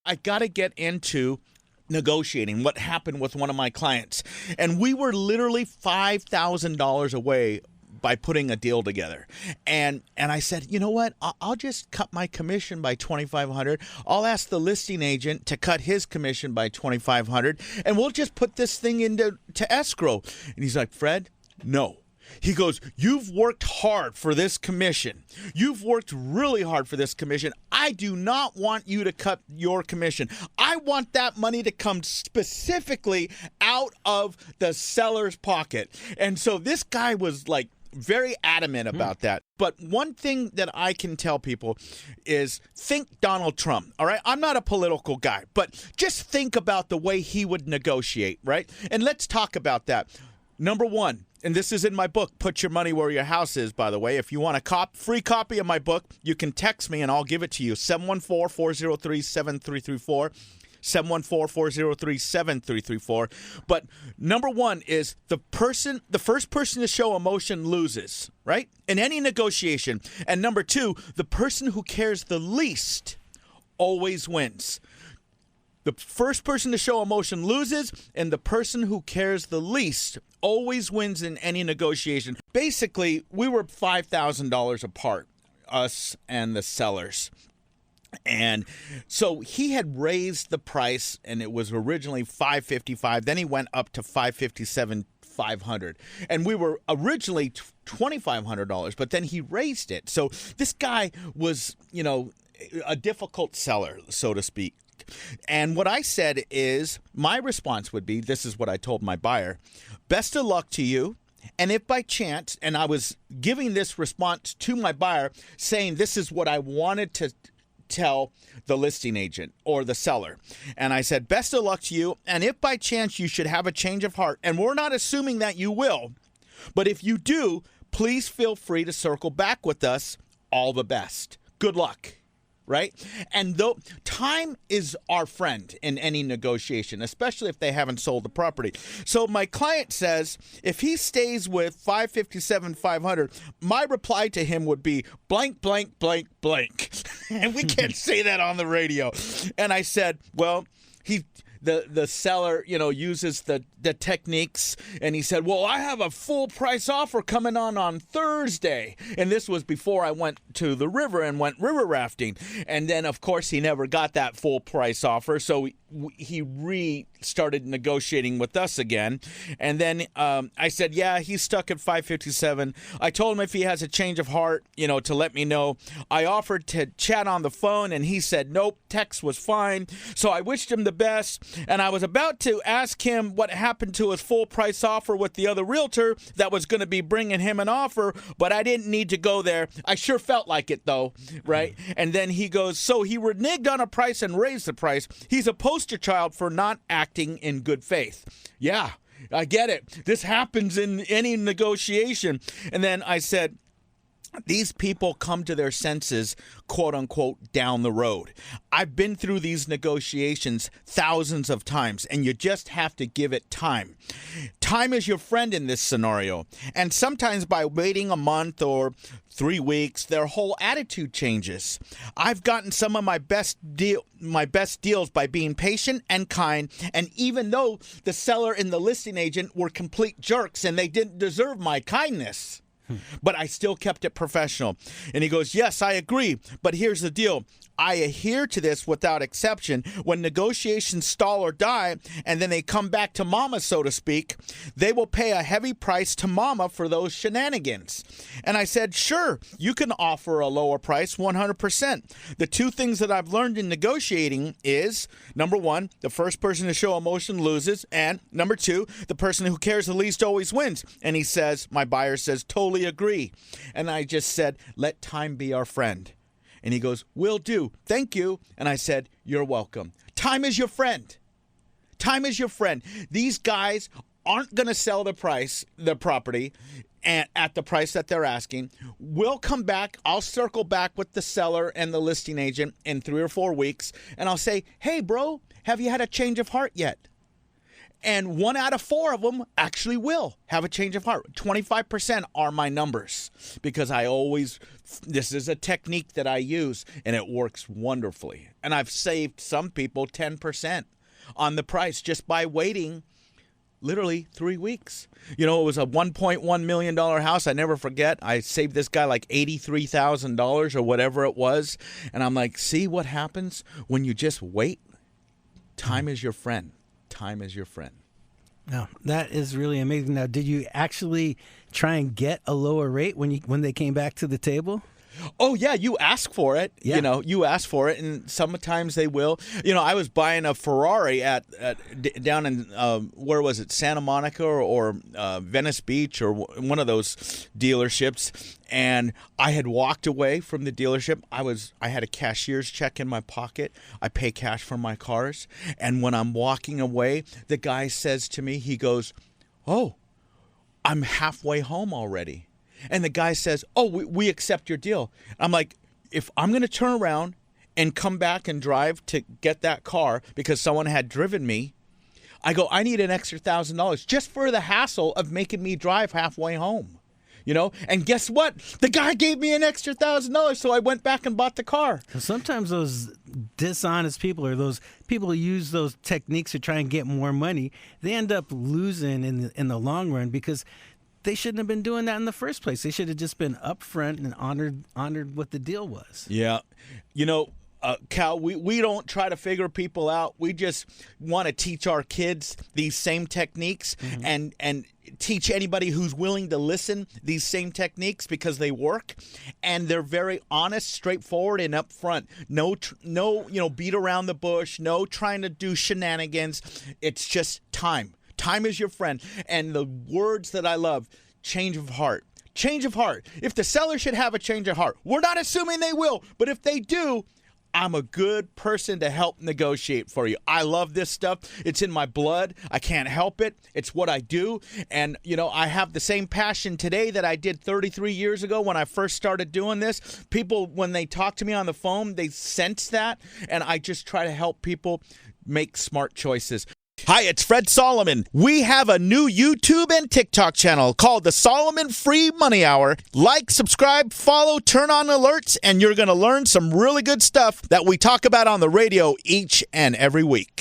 I got to get into negotiating what happened with one of my clients. And we were literally $5,000 away by putting a deal together. And I said, you know what? I'll just cut my commission by $2,500. I'll ask the listing agent to cut his commission by $2,500, and we'll just put this thing into escrow. And he's like, Fred, no. He goes, you've worked hard for this commission. You've worked really hard for this commission. I do not want you to cut your commission. I want that money to come specifically out of the seller's pocket. And so this guy was like very adamant about that. But one thing that I can tell people is think Donald Trump, all right? I'm not a political guy, but just think about the way he would negotiate, right? And let's talk about that. Number one, and this is in my book, Put Your Money Where Your House Is, by the way. If you want a free copy of my book, you can text me and I'll give it to you. 714-403-7334. 714-403-7334. But number one is the first person to show emotion loses, right? In any negotiation. And number two, the person who cares the least always wins. The first person to show emotion loses, and the person who cares the least always wins in any negotiation. Basically, we were $5,000 apart, us and the sellers. And so he had raised the price, and it was originally $555. Then he went up to $557,500, and we were originally $2,500, but then he raised it. So this guy was, a difficult seller, so to speak. And what I said is, my response would be, this is what I told my buyer, best of luck to you. And if by chance, and I was giving this response to my buyer, saying this is what I wanted to tell the listing agent or the seller. And I said, best of luck to you. And if by chance you should have a change of heart, and we're not assuming that you will, but if you do, please feel free to circle back with us. All the best. Good luck. Right? And though time is our friend in any negotiation, especially if they haven't sold the property. So my client says, if he stays with $557,500, my reply to him would be blank, blank, blank, blank. And we can't say that on the radio. And I said, well, the seller, uses the techniques, and he said, well, I have a full price offer coming on Thursday. And this was before I went to the river and went river rafting. And then, of course, he never got that full price offer. So he restarted negotiating with us again. And then I said, yeah, he's stuck at $557. I told him if he has a change of heart, to let me know. I offered to chat on the phone, and he said, nope, text was fine. So I wished him the best. And I was about to ask him what happened to his full price offer with the other realtor that was going to be bringing him an offer, but I didn't need to go there. I sure felt like it, though, right? And then he goes, so he reneged on a price and raised the price. He's a poster child for not acting in good faith. Yeah, I get it. This happens in any negotiation. And then I said, these people come to their senses, quote unquote, down the road. I've been through these negotiations thousands of times, and you just have to give it time. Time is your friend in this scenario. And sometimes by waiting a month or 3 weeks, their whole attitude changes. I've gotten some of my best deals by being patient and kind, and even though the seller and the listing agent were complete jerks and they didn't deserve my kindness. But I still kept it professional. And he goes, yes, I agree. But here's the deal. I adhere to this without exception. When negotiations stall or die, and then they come back to mama, so to speak, they will pay a heavy price to mama for those shenanigans. And I said, sure, you can offer a lower price 100%. The two things that I've learned in negotiating is, number one, the first person to show emotion loses. And number two, the person who cares the least always wins. And he says, my buyer says, totally agree. And I just said, let time be our friend. And he goes, will do. Thank you. And I said, you're welcome. Time is your friend. Time is your friend. These guys aren't going to sell the property at the price that they're asking. We'll come back. I'll circle back with the seller and the listing agent in 3 or 4 weeks. And I'll say, hey, bro, have you had a change of heart yet? And 1 out of 4 of them actually will have a change of heart. 25% are my numbers because this is a technique that I use, and it works wonderfully. And I've saved some people 10% on the price just by waiting literally 3 weeks. It was a $1.1 million house. I never forget. I saved this guy like $83,000 or whatever it was. And I'm like, see what happens when you just wait? Time is your friend. Time is your friend. No, that is really amazing. Now, did you actually try and get a lower rate when they came back to the table? Oh, yeah, you ask for it. Yeah. You ask for it, and sometimes they will. I was buying a Ferrari down in, where was it, Santa Monica or Venice Beach or one of those dealerships, and I had walked away from the dealership. I had a cashier's check in my pocket. I pay cash for my cars, and when I'm walking away, the guy says to me, he goes, "Oh, I'm halfway home already." And the guy says, "Oh, we accept your deal." I'm like, if I'm going to turn around and come back and drive to get that car because someone had driven me, I go, I need an extra $1,000 just for the hassle of making me drive halfway home. And guess what? The guy gave me an extra $1,000, so I went back and bought the car. Sometimes those dishonest people or those people who use those techniques to try and get more money, they end up losing in the long run because they shouldn't have been doing that in the first place. They should have just been upfront and honored what the deal was. Yeah. Cal, we don't try to figure people out. We just want to teach our kids these same techniques and teach anybody who's willing to listen these same techniques because they work and they're very honest, straightforward, and upfront. No, beat around the bush. No trying to do shenanigans. It's just time. Time is your friend. And the words that I love, change of heart. Change of heart. If the seller should have a change of heart, we're not assuming they will, but if they do, I'm a good person to help negotiate for you. I love this stuff. It's in my blood. I can't help it. It's what I do. And, I have the same passion today that I did 33 years ago when I first started doing this. People, when they talk to me on the phone, they sense that. And I just try to help people make smart choices. Hi, it's Fred Solomon. We have a new YouTube and TikTok channel called the Solomon Free Money Hour. Like, subscribe, follow, turn on alerts, and you're going to learn some really good stuff that we talk about on the radio each and every week.